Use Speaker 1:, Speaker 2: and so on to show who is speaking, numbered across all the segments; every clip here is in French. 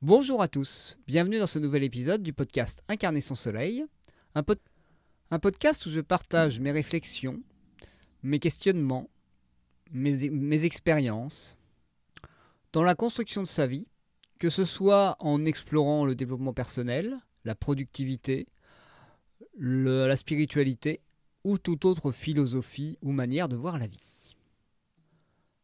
Speaker 1: Bonjour à tous, bienvenue dans ce nouvel épisode du podcast Incarner son soleil, un, pod- un podcast où je partage mes réflexions, mes questionnements, mes expériences dans la construction de sa vie, que ce soit en explorant le développement personnel, la productivité, la spiritualité ou toute autre philosophie ou manière de voir la vie.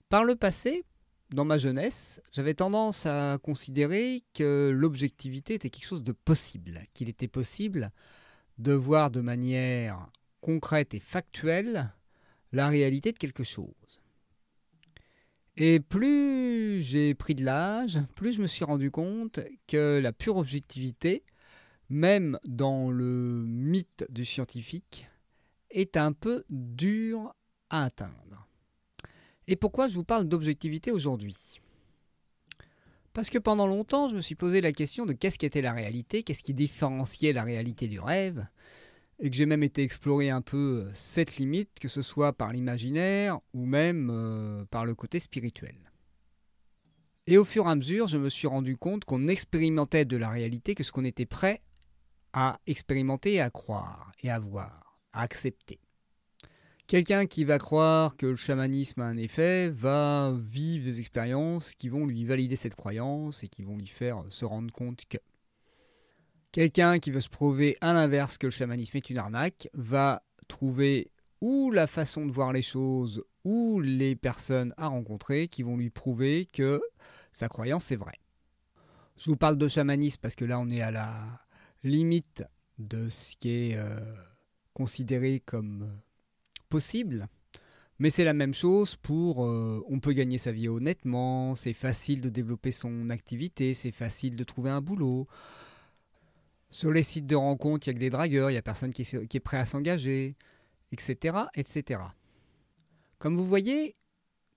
Speaker 1: Par le passé, dans ma jeunesse, j'avais tendance à considérer que l'objectivité était quelque chose de possible, qu'il était possible de voir de manière concrète et factuelle la réalité de quelque chose. Et plus j'ai pris de l'âge, plus je me suis rendu compte que la pure objectivité, même dans le mythe du scientifique, est un peu dure à atteindre. Et pourquoi je vous parle d'objectivité aujourd'hui ? Parce que pendant longtemps, je me suis posé la question de qu'est-ce qu'était la réalité, qu'est-ce qui différenciait la réalité du rêve, et que j'ai même été explorer un peu cette limite, que ce soit par l'imaginaire ou même par le côté spirituel. Et au fur et à mesure, je me suis rendu compte qu'on expérimentait de la réalité que ce qu'on était prêt à expérimenter et à croire, et à voir, à accepter. Quelqu'un qui va croire que le chamanisme a un effet va vivre des expériences qui vont lui valider cette croyance et qui vont lui faire se rendre compte que. Quelqu'un qui veut se prouver à l'inverse que le chamanisme est une arnaque va trouver ou la façon de voir les choses ou les personnes à rencontrer qui vont lui prouver que sa croyance est vraie. Je vous parle de chamanisme parce que là on est à la limite de ce qui est considéré comme possible. Mais c'est la même chose pour on peut gagner sa vie honnêtement, c'est facile de développer son activité, c'est facile de trouver un boulot. Sur les sites de rencontres, il n'y a que des dragueurs, il n'y a personne qui est prêt à s'engager, etc., etc. Comme vous voyez,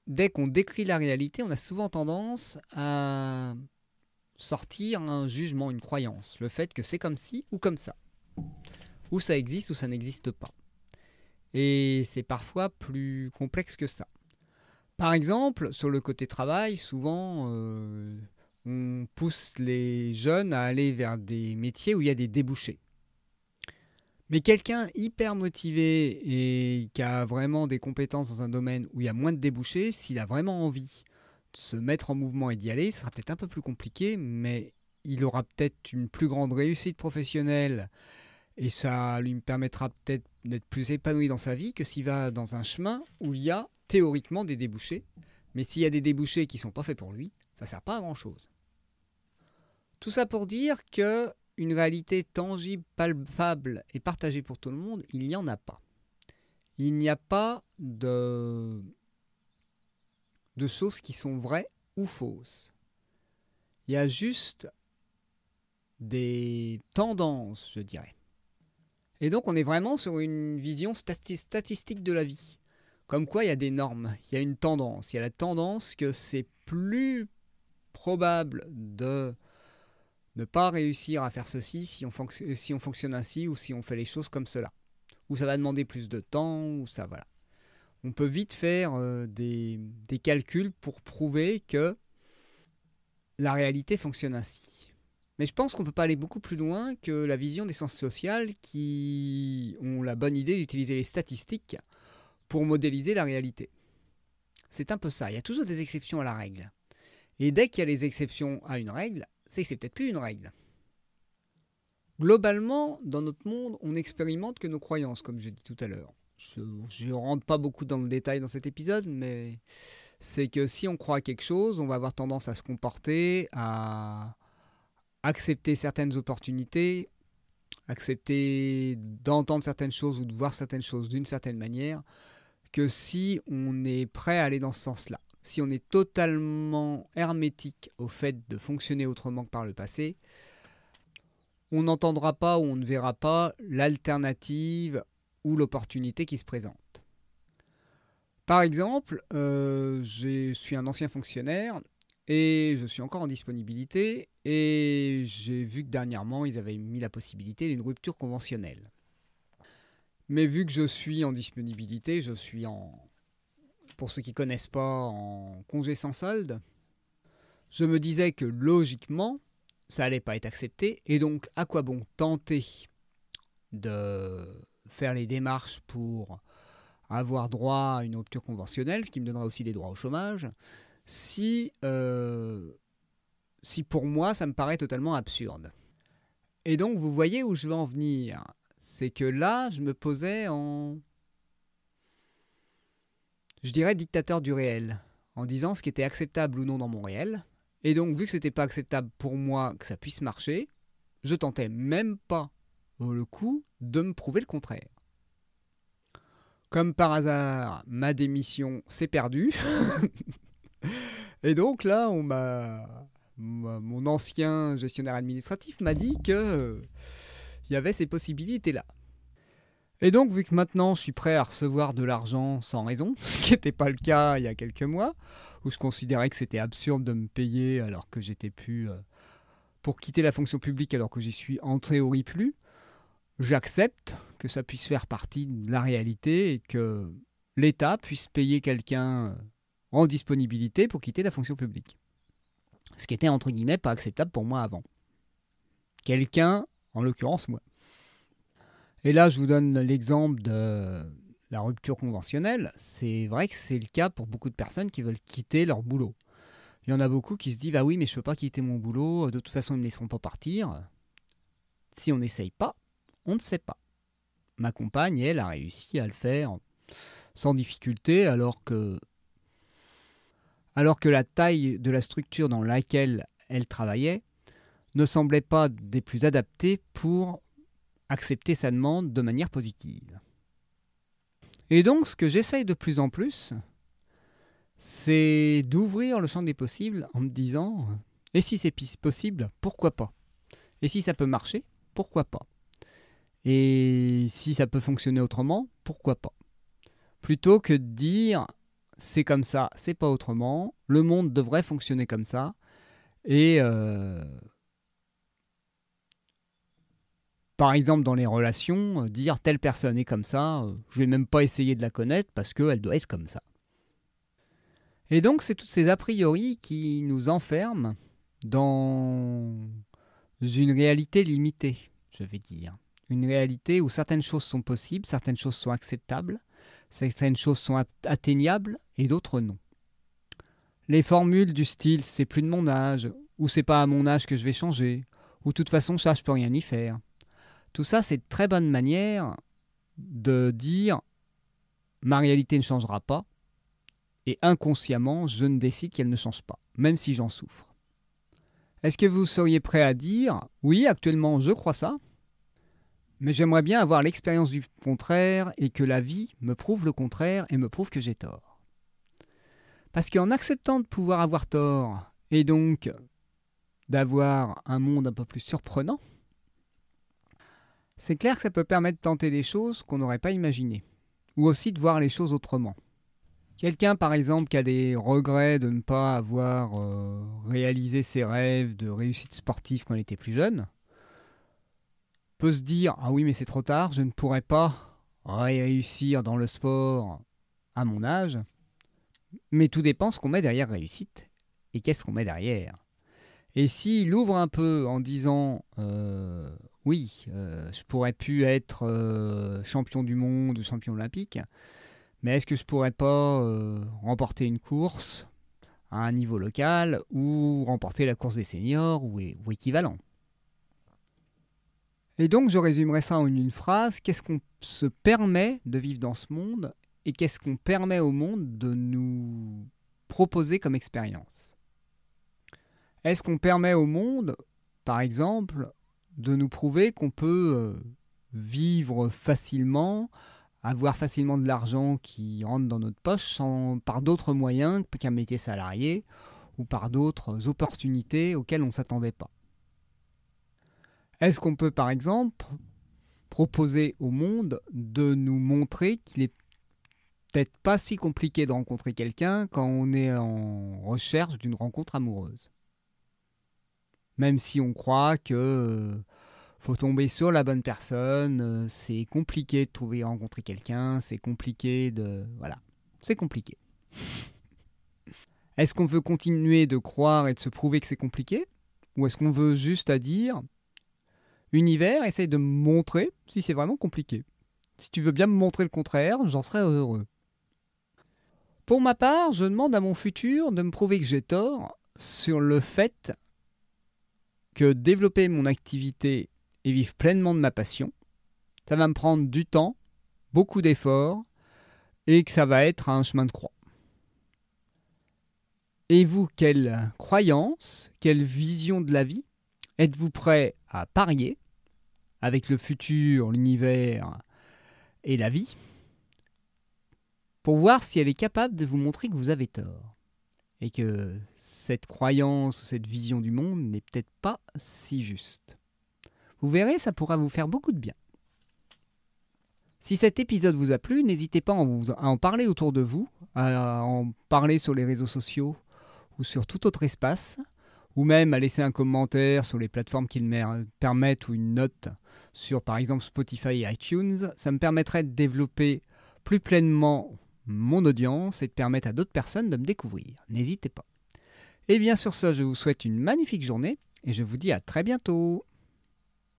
Speaker 1: dès qu'on décrit la réalité, on a souvent tendance à sortir un jugement, une croyance, le fait que c'est comme ci ou comme ça, ou ça existe ou ça n'existe pas. Et c'est parfois plus complexe que ça. Par exemple, sur le côté travail, souvent on pousse les jeunes à aller vers des métiers où il y a des débouchés. Mais quelqu'un hyper motivé et qui a vraiment des compétences dans un domaine où il y a moins de débouchés, s'il a vraiment envie de se mettre en mouvement et d'y aller, ça sera peut-être un peu plus compliqué, mais il aura peut-être une plus grande réussite professionnelle et ça lui permettra peut-être d'être plus épanoui dans sa vie que s'il va dans un chemin où il y a théoriquement des débouchés. Mais s'il y a des débouchés qui ne sont pas faits pour lui, ça ne sert pas à grand-chose. Tout ça pour dire que une réalité tangible, palpable et partagée pour tout le monde, il n'y en a pas. Il n'y a pas de choses qui sont vraies ou fausses. Il y a juste des tendances, je dirais. Et donc on est vraiment sur une vision statistique de la vie. Comme quoi il y a des normes, il y a une tendance. Il y a la tendance que c'est plus probable de ne pas réussir à faire ceci si on fonctionne ainsi ou si on fait les choses comme cela. Ou ça va demander plus de temps, ou ça, voilà. On peut vite faire des calculs pour prouver que la réalité fonctionne ainsi. Mais je pense qu'on ne peut pas aller beaucoup plus loin que la vision des sciences sociales qui ont la bonne idée d'utiliser les statistiques pour modéliser la réalité. C'est un peu ça, il y a toujours des exceptions à la règle. Et dès qu'il y a les exceptions à une règle, c'est que c'est peut-être plus une règle. Globalement, dans notre monde, on n'expérimente que nos croyances, comme je l'ai dit tout à l'heure. Je ne rentre pas beaucoup dans le détail dans cet épisode, mais c'est que si on croit à quelque chose, on va avoir tendance à se comporter, à accepter certaines opportunités, accepter d'entendre certaines choses ou de voir certaines choses d'une certaine manière, que si on est prêt à aller dans ce sens-là. Si on est totalement hermétique au fait de fonctionner autrement que par le passé, on n'entendra pas ou on ne verra pas l'alternative ou l'opportunité qui se présente. Par exemple, je suis un ancien fonctionnaire et je suis encore en disponibilité et j'ai vu que dernièrement ils avaient mis la possibilité d'une rupture conventionnelle. Mais vu que je suis en disponibilité, je suis pour ceux qui ne connaissent pas, en congé sans solde, je me disais que logiquement, ça allait pas être accepté. Et donc, à quoi bon tenter de faire les démarches pour avoir droit à une rupture conventionnelle, ce qui me donnera aussi des droits au chômage, si pour moi, ça me paraît totalement absurde. Et donc, vous voyez où je veux en venir. C'est que là, je me posais en, je dirais, dictateur du réel, en disant ce qui était acceptable ou non dans mon réel. Et donc, vu que c'était pas acceptable pour moi que ça puisse marcher, je tentais même pas le coup de me prouver le contraire. Comme par hasard, ma démission s'est perdue. Et donc là, mon ancien gestionnaire administratif m'a dit que il y avait ces possibilités-là. Et donc, vu que maintenant je suis prêt à recevoir de l'argent sans raison, ce qui n'était pas le cas il y a quelques mois, où je considérais que c'était absurde de me payer alors que j'étais plus pour quitter la fonction publique alors que j'y suis en théorie plus, j'accepte que ça puisse faire partie de la réalité et que l'État puisse payer quelqu'un en disponibilité pour quitter la fonction publique. Ce qui était entre guillemets pas acceptable pour moi avant. Quelqu'un, en l'occurrence moi. Et là, je vous donne l'exemple de la rupture conventionnelle. C'est vrai que c'est le cas pour beaucoup de personnes qui veulent quitter leur boulot. Il y en a beaucoup qui se disent « Ah oui, mais je ne peux pas quitter mon boulot, de toute façon, ils ne me laisseront pas partir. » Si on n'essaye pas, on ne sait pas. Ma compagne, elle, a réussi à le faire sans difficulté, alors que la taille de la structure dans laquelle elle travaillait ne semblait pas des plus adaptées pour accepter sa demande de manière positive. Et donc, ce que j'essaye de plus en plus, c'est d'ouvrir le champ des possibles en me disant « Et si c'est possible, pourquoi pas ? Et si ça peut marcher, pourquoi pas ? Et si ça peut fonctionner autrement, pourquoi pas ?» Plutôt que de dire « C'est comme ça, c'est pas autrement, le monde devrait fonctionner comme ça, et par exemple, dans les relations, dire telle personne est comme ça, je vais même pas essayer de la connaître parce qu'elle doit être comme ça. » Et donc, c'est toutes ces a priori qui nous enferment dans une réalité limitée, je vais dire. Une réalité où certaines choses sont possibles, certaines choses sont acceptables, certaines choses sont atteignables et d'autres non. Les formules du style « c'est plus de mon âge » ou « c'est pas à mon âge que je vais changer » ou « de toute façon, ça, je peux rien y faire ». Tout ça, c'est de très bonne manière de dire « ma réalité ne changera pas » et inconsciemment, je ne décide qu'elle ne change pas, même si j'en souffre. Est-ce que vous seriez prêt à dire « oui, actuellement, je crois ça, mais j'aimerais bien avoir l'expérience du contraire et que la vie me prouve le contraire et me prouve que j'ai tort ». Parce qu'en acceptant de pouvoir avoir tort et donc d'avoir un monde un peu plus surprenant, c'est clair que ça peut permettre de tenter des choses qu'on n'aurait pas imaginées, ou aussi de voir les choses autrement. Quelqu'un, par exemple, qui a des regrets de ne pas avoir réalisé ses rêves de réussite sportive quand il était plus jeune, peut se dire « Ah oui, mais c'est trop tard, je ne pourrai pas réussir dans le sport à mon âge. » Mais tout dépend ce qu'on met derrière réussite et qu'est-ce qu'on met derrière. Et s'il ouvre un peu en disant oui, je pourrais plus être champion du monde ou champion olympique, mais est-ce que je pourrais pas remporter une course à un niveau local ou remporter la course des seniors ou équivalent? Et donc je résumerai ça en une phrase: qu'est-ce qu'on se permet de vivre dans ce monde et qu'est-ce qu'on permet au monde de nous proposer comme expérience? Est-ce qu'on permet au monde, par exemple, de nous prouver qu'on peut vivre facilement, avoir facilement de l'argent qui rentre dans notre poche par d'autres moyens qu'un métier salarié ou par d'autres opportunités auxquelles on ne s'attendait pas? Est-ce qu'on peut, par exemple, proposer au monde de nous montrer qu'il est peut-être pas si compliqué de rencontrer quelqu'un quand on est en recherche d'une rencontre amoureuse? Même si on croit que faut tomber sur la bonne personne, c'est compliqué de trouver et rencontrer quelqu'un, c'est compliqué de... Voilà, c'est compliqué. Est-ce qu'on veut continuer de croire et de se prouver que c'est compliqué? Ou est-ce qu'on veut juste à dire univers, essaye de me montrer si c'est vraiment compliqué. Si tu veux bien me montrer le contraire, j'en serais heureux. Pour ma part, je demande à mon futur de me prouver que j'ai tort sur le fait que développer mon activité et vivre pleinement de ma passion, ça va me prendre du temps, beaucoup d'efforts, et que ça va être un chemin de croix. Et vous, quelle croyance, quelle vision de la vie êtes-vous prêt à parier avec le futur, l'univers et la vie pour voir si elle est capable de vous montrer que vous avez tort et que cette croyance ou cette vision du monde n'est peut-être pas si juste. Vous verrez, ça pourra vous faire beaucoup de bien. Si cet épisode vous a plu, n'hésitez pas à en parler autour de vous, à en parler sur les réseaux sociaux ou sur tout autre espace, ou même à laisser un commentaire sur les plateformes qui le permettent ou une note sur par exemple Spotify et iTunes. Ça me permettrait de développer plus pleinement mon audience et de permettre à d'autres personnes de me découvrir. N'hésitez pas. Et bien sur ce, je vous souhaite une magnifique journée et je vous dis à très bientôt.